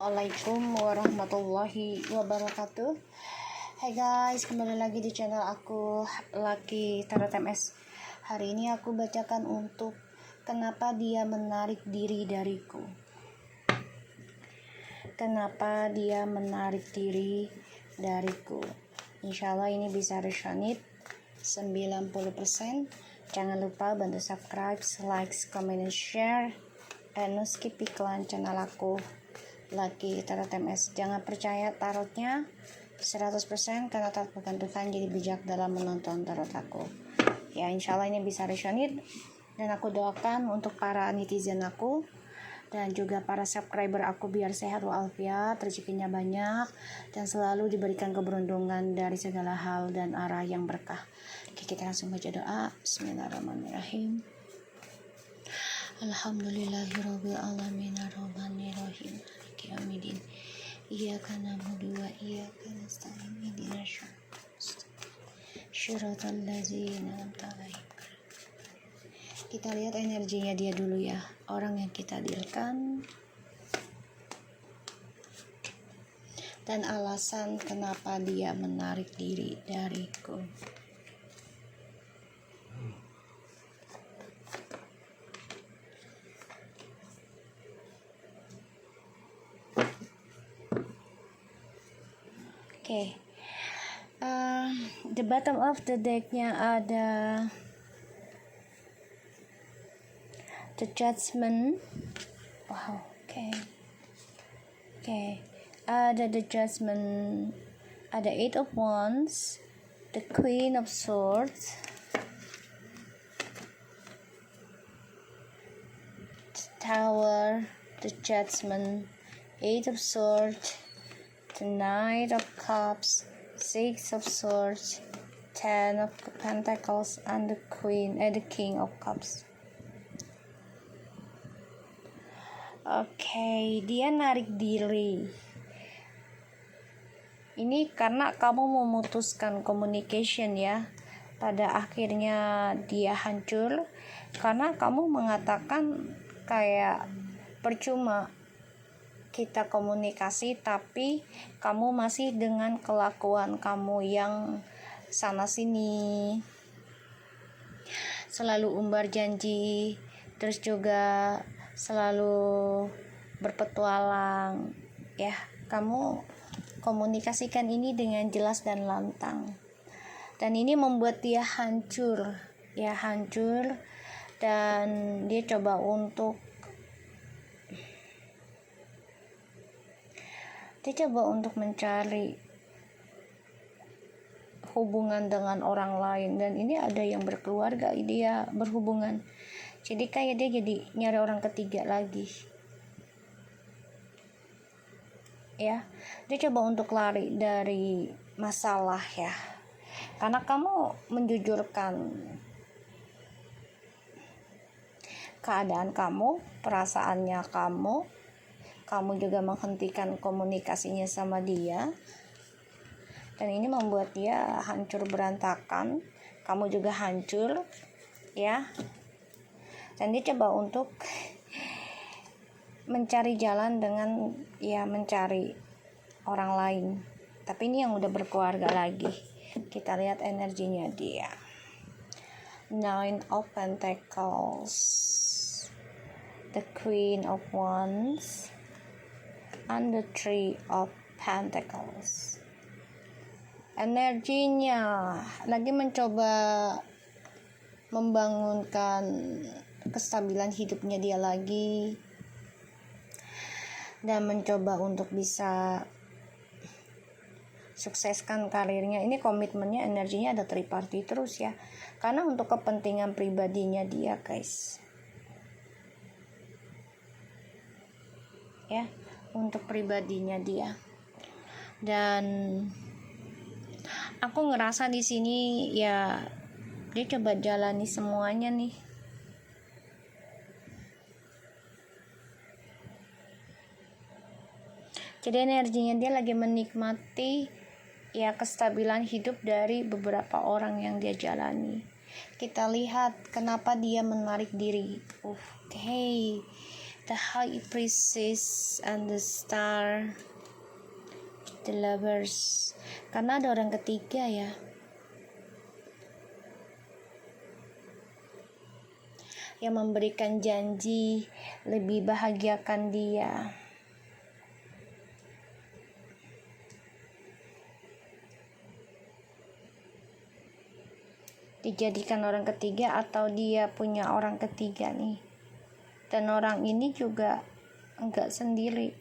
Assalamualaikum warahmatullahi wabarakatuh. Hai guys, kembali lagi di channel aku Lucky Tarot MS. Hari ini aku bacakan untuk kenapa dia menarik diri dariku. Kenapa dia menarik diri dariku. Insyaallah ini bisa resonate 90%. Jangan lupa bantu subscribe, like, comment, dan share. Dan no skip iklan channel aku Lucky Tarot MS. Jangan percaya tarotnya 100% karena tarot bukan Tuhan, jadi bijak dalam menonton tarot aku. Ya, insyaallah ini bisa resonate. Dan aku doakan untuk para netizen aku dan juga para subscriber aku biar sehat walafiat, rezekinya banyak, dan selalu diberikan keberuntungan dari segala hal dan arah yang berkah. Oke, kita langsung baca doa. Bismillahirrahmanirrahim. Alhamdulillahirabbil alamin arrahmanirrahim maliki yaumiddin. Iyyaka na'budu wa iyyaka nasta'in ihdinas siratal ladzina an'amta 'alaihim. Kita lihat energinya dia dulu ya, orang yang kita dealkan dan alasan kenapa dia menarik diri dariku. Oke, the bottom of the decknya ada the Judgment. Wow, oke. Ada the Judgment, ada Eight of Wands, the Queen of Swords, the Tower, the Judgment, Eight of Swords, the Knight of Cups, Six of Swords, Ten of Pentacles, and the King of Cups. Oke, dia narik diri. Ini karena kamu memutuskan communication ya. Pada akhirnya dia hancur karena kamu mengatakan kayak percuma kita komunikasi, tapi kamu masih dengan kelakuan kamu yang sana sini, selalu umbar janji, terus juga selalu berpetualang ya. Kamu komunikasikan ini dengan jelas dan lantang, dan ini membuat dia hancur, dan dia coba untuk mencari hubungan dengan orang lain, dan ini ada yang berkeluarga, dia berhubungan, jadi kayak dia jadi nyari orang ketiga lagi ya. Dia coba untuk lari dari masalah ya, karena kamu menjujurkan keadaan kamu, perasaannya kamu juga menghentikan komunikasinya sama dia, dan ini membuat dia hancur berantakan, kamu juga hancur ya. Dan dia coba untuk mencari jalan dengan mencari orang lain, tapi ini yang udah berkeluarga lagi. Kita lihat energinya dia. Nine of Pentacles, the Queen of Wands, and the Three of Pentacles. Energinya lagi mencoba membangunkan kestabilan hidupnya dia lagi, dan mencoba untuk bisa sukseskan karirnya. Ini komitmennya, energinya ada triparty terus ya, karena untuk kepentingan pribadinya dia guys ya, untuk pribadinya dia. Dan aku ngerasa di sini ya dia coba jalani semuanya nih. Jadi energinya dia lagi menikmati ya kestabilan hidup dari beberapa orang yang dia jalani. Kita lihat kenapa dia menarik diri. Oke. the High Priestess and the Star, the Lovers. Karena ada orang ketiga ya. Yang memberikan janji lebih bahagiakan dia. Dijadikan orang ketiga atau dia punya orang ketiga nih. Dan orang ini juga enggak sendiri.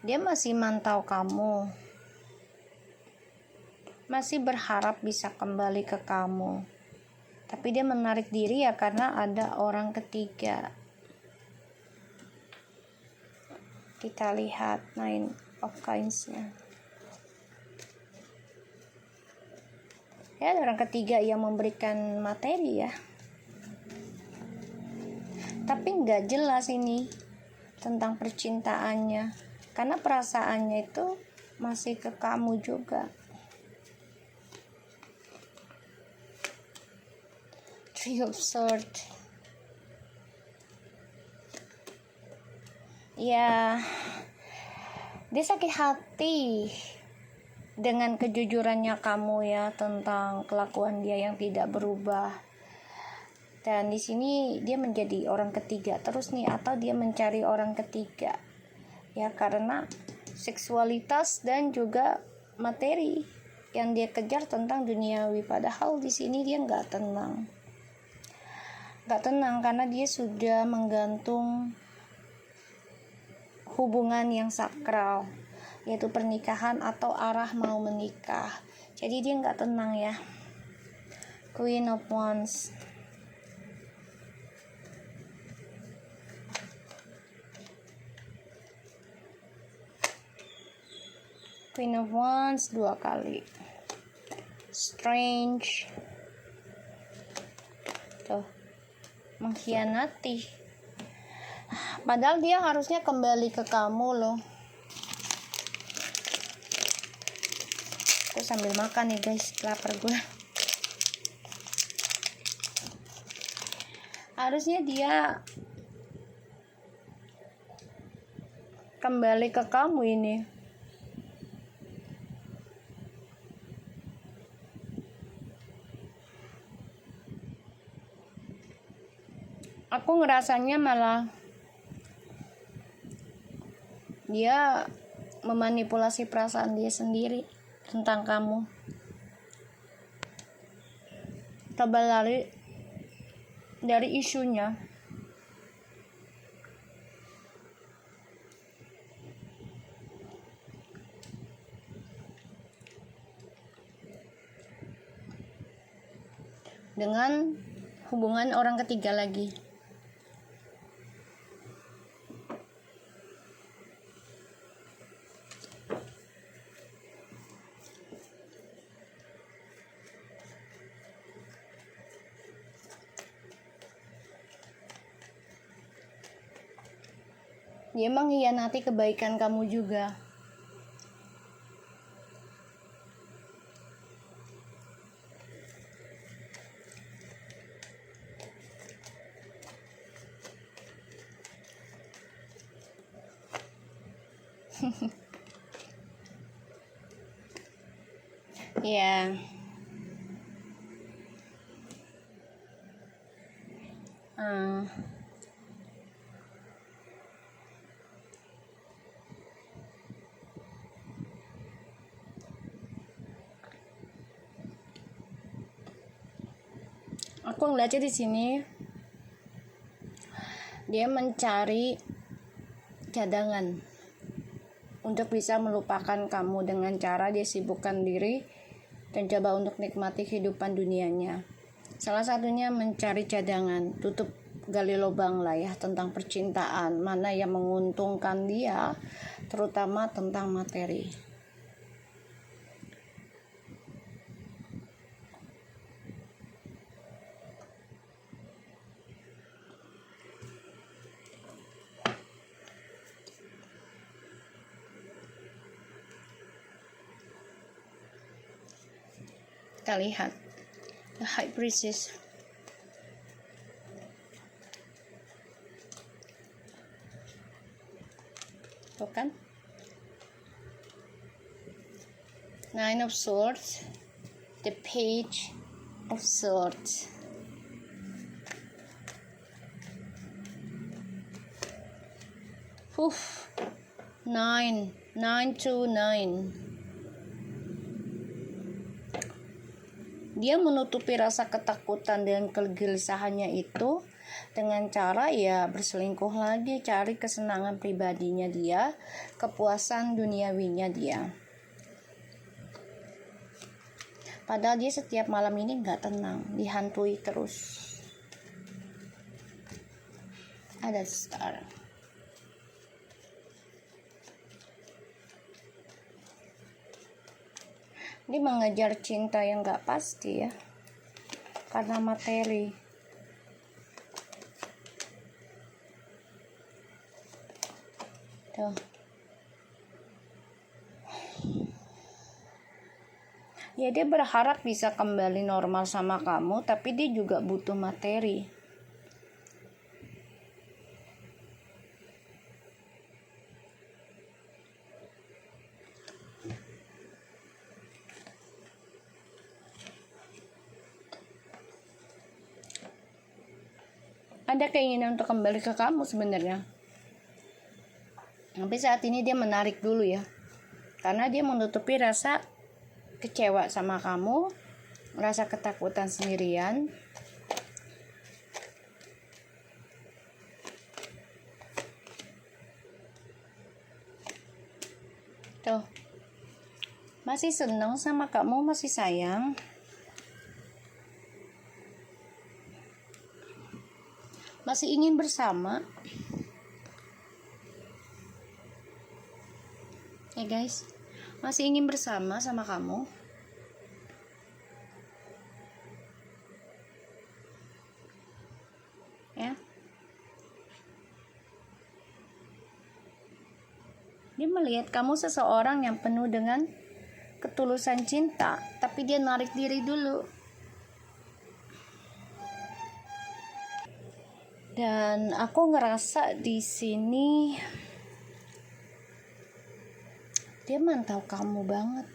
Dia masih mantau kamu. Masih berharap bisa kembali ke kamu. Tapi dia menarik diri ya karena ada orang ketiga. Kita lihat Nine of Coins-nya. Ya, ada orang ketiga yang memberikan materi ya. Tapi nggak jelas ini tentang percintaannya. Karena perasaannya itu masih ke kamu juga. Three of Swords. Ya, dia sakit hati dengan kejujurannya kamu ya tentang kelakuan dia yang tidak berubah. Dan di sini dia menjadi orang ketiga terus nih, atau dia mencari orang ketiga. Ya, karena seksualitas dan juga materi yang dia kejar tentang duniawi, padahal di sini dia nggak tenang. Nggak tenang karena dia sudah menggantung hubungan yang sakral, yaitu pernikahan atau arah mau menikah. Jadi dia nggak tenang ya. Queen of Wands. Queen of Wands 2 kali. Strange. Tuh. Mengkhianati. Padahal dia harusnya kembali ke kamu loh. Aku sambil makan nih guys, lapar gue. Harusnya dia kembali ke kamu ini. Aku ngerasanya malah dia memanipulasi perasaan dia sendiri tentang kamu. Coba lari dari isunya. Dengan hubungan orang ketiga lagi. Dia mengkhianati kebaikan kamu juga. Ya. Aku ngeliatnya di sini dia mencari cadangan untuk bisa melupakan kamu dengan cara dia sibukkan diri dan coba untuk nikmati kehidupan dunianya. Salah satunya mencari cadangan, tutup gali lubang lah ya tentang percintaan, mana yang menguntungkan dia, terutama tentang materi. Kita lihat the High Priestess. Tuh kan? Nine of Swords, the Page of Swords. Nine to nine. Dia menutupi rasa ketakutan dan kegelisahannya itu dengan cara ya berselingkuh lagi, cari kesenangan pribadinya dia, kepuasan duniawinya dia. Padahal dia setiap malam ini gak tenang, dihantui terus. Ada star. Dia mengejar cinta yang gak pasti ya, karena materi. Tuh. Ya dia berharap bisa kembali normal sama kamu, tapi dia juga butuh materi. Ada keinginan untuk kembali ke kamu sebenarnya. Tapi saat ini dia menarik dulu ya. Karena dia menutupi rasa kecewa sama kamu, rasa ketakutan sendirian. Tuh. Masih senang sama kamu, masih sayang. Masih ingin bersama. Ya guys, masih ingin bersama sama kamu. Ya. Dia melihat kamu seseorang yang penuh dengan ketulusan cinta, tapi dia narik diri dulu. Dan aku ngerasa di sini dia mantau kamu banget.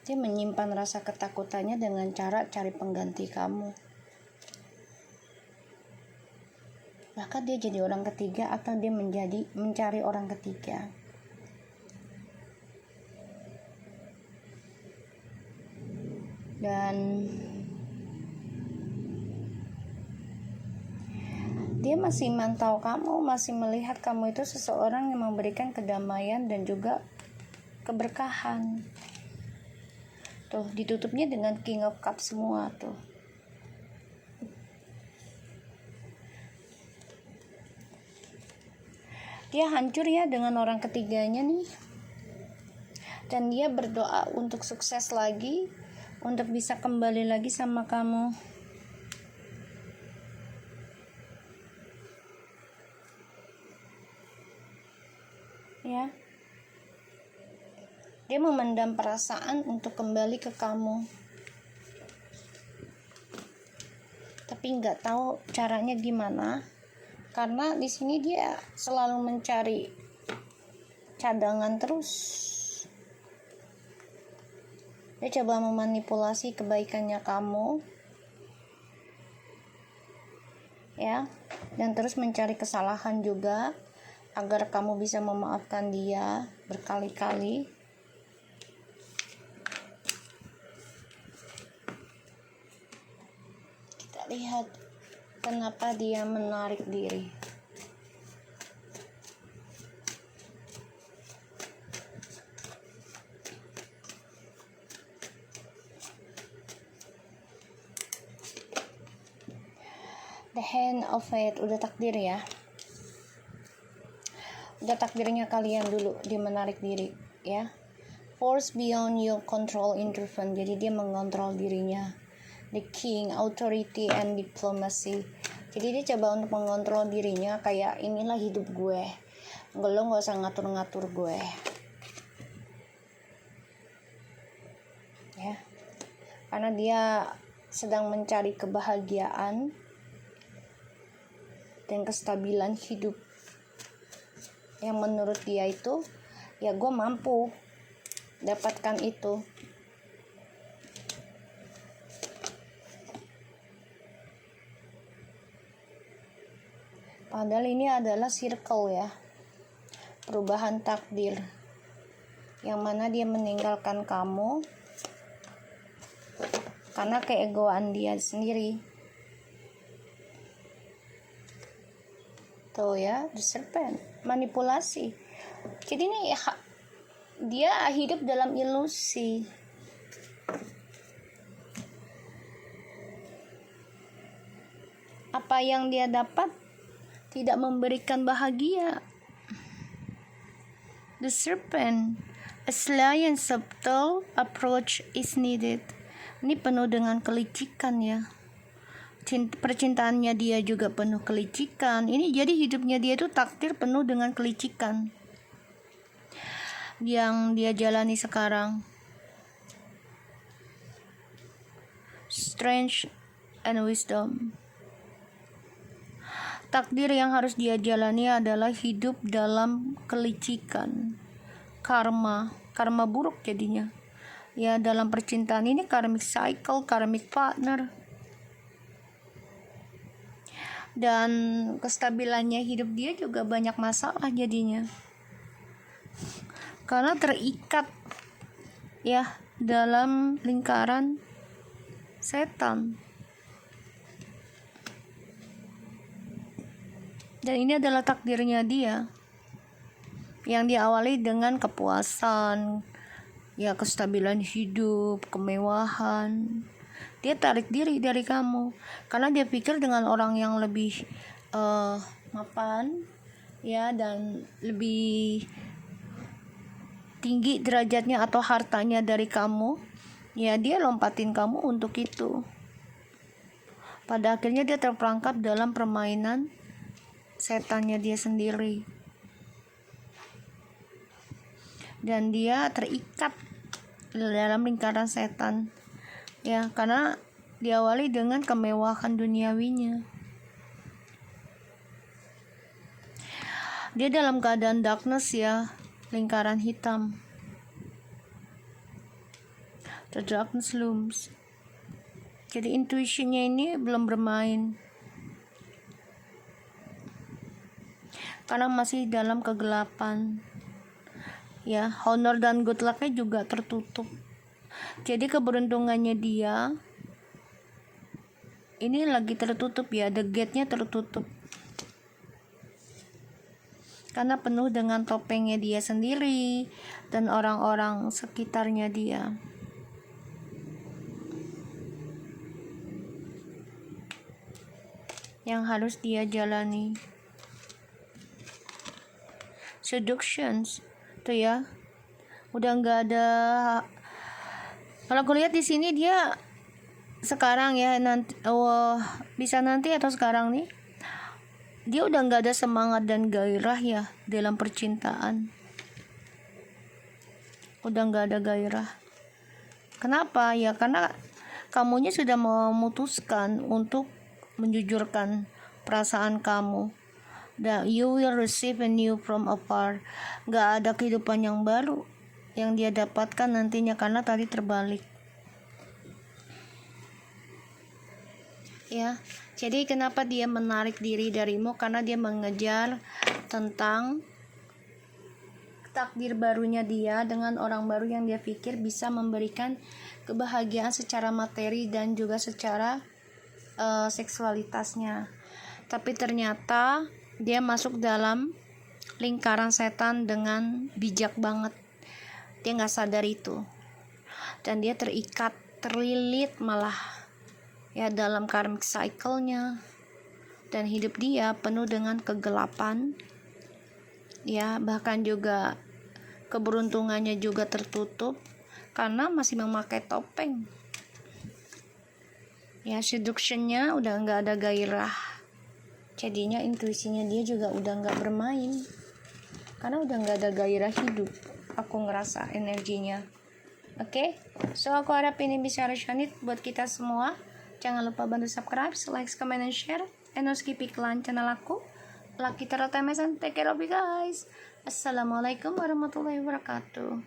Dia menyimpan rasa ketakutannya dengan cara cari pengganti kamu. Bahkan dia jadi orang ketiga atau dia mencari orang ketiga. Dan dia masih mantau kamu, masih melihat kamu itu seseorang yang memberikan kedamaian dan juga keberkahan. Tuh, ditutupnya dengan King of Cups semua tuh. Dia hancur ya dengan orang ketiganya nih. Dan dia berdoa untuk sukses lagi, untuk bisa kembali lagi sama kamu. Ya. Dia memendam perasaan untuk kembali ke kamu. Tapi nggak tahu caranya gimana. Karena di sini dia selalu mencari cadangan terus. Dia coba memanipulasi kebaikannya kamu. Ya, dan terus mencari kesalahan juga agar kamu bisa memaafkan dia berkali-kali. Kita lihat kenapa dia menarik diri. The Hand of Fate, udah takdir ya. Udah takdirnya kalian dulu dia menarik diri ya. Force beyond your control intervene, jadi dia mengontrol dirinya. The King, authority and diplomacy, jadi dia coba untuk mengontrol dirinya, kayak inilah hidup gue, lo gak usah ngatur-ngatur gue ya. Karena dia sedang mencari kebahagiaan. dan kestabilan hidup yang menurut dia itu ya gue mampu dapatkan itu. Padahal ini adalah circle ya, perubahan takdir, yang mana dia meninggalkan kamu karena keegoan dia sendiri. Tuh ya, the serpent, manipulasi. Jadi ini dia hidup dalam ilusi. Apa yang dia dapat tidak memberikan bahagia. The serpent, a sly and subtle approach is needed. Ini penuh dengan kelicikan ya. Percintaannya dia juga penuh kelicikan. Ini jadi hidupnya dia itu takdir penuh dengan kelicikan yang dia jalani sekarang. Strength and wisdom. Takdir yang harus dia jalani adalah hidup dalam kelicikan, karma buruk jadinya. Ya, dalam percintaan ini karmic cycle, karmic partner. Dan kestabilannya hidup dia juga banyak masalah jadinya. Karena terikat ya dalam lingkaran setan. Dan ini adalah takdirnya dia, yang diawali dengan kepuasan, ya kestabilan hidup, kemewahan. Dia tarik diri dari kamu karena dia pikir dengan orang yang lebih mapan, ya, dan lebih tinggi derajatnya atau hartanya dari kamu, ya dia lompatin kamu untuk itu. Pada akhirnya dia terperangkap dalam permainan setannya dia sendiri, dan dia terikat dalam lingkaran setan ya, karena diawali dengan kemewahan duniawinya. Dia dalam keadaan darkness ya, lingkaran hitam, the darkness looms. Jadi intuisinya ini belum bermain karena masih dalam kegelapan ya. Honor dan good luck-nya juga tertutup. Jadi keberuntungannya dia ini lagi tertutup ya, the gate-nya tertutup karena penuh dengan topengnya dia sendiri dan orang-orang sekitarnya dia. Yang harus dia jalani. Seductions tuh ya, udah nggak ada. Kalau aku lihat di sini dia sekarang ya, nanti bisa nanti atau sekarang nih, dia udah nggak ada semangat dan gairah ya dalam percintaan. Udah nggak ada gairah. Kenapa ya? Karena kamunya sudah memutuskan untuk menjujurkan perasaan kamu. That you will receive a new from afar. Gak ada kehidupan yang baru yang dia dapatkan nantinya karena tadi terbalik. Ya, jadi kenapa dia menarik diri darimu? Karena dia mengejar tentang takdir barunya dia dengan orang baru yang dia pikir bisa memberikan kebahagiaan secara materi dan juga secara seksualitasnya. Tapi ternyata dia masuk dalam lingkaran setan dengan bijak banget. Dia gak sadar itu. Dan dia terikat, terlilit malah ya dalam karmic cycle-nya. Dan hidup dia penuh dengan kegelapan. Ya, bahkan juga keberuntungannya juga tertutup karena masih memakai topeng. Ya, seduction-nya udah gak ada gairah. Jadinya intuisinya dia juga udah gak bermain karena udah gak ada gairah hidup. Aku ngerasa energinya. Oke, so aku harap ini bisa resonate buat kita semua. Jangan lupa bantu subscribe, like, comment, and share. and no skip iklan channel aku. Lucky Tarot TMS and take care of you guys. Assalamualaikum warahmatullahi wabarakatuh.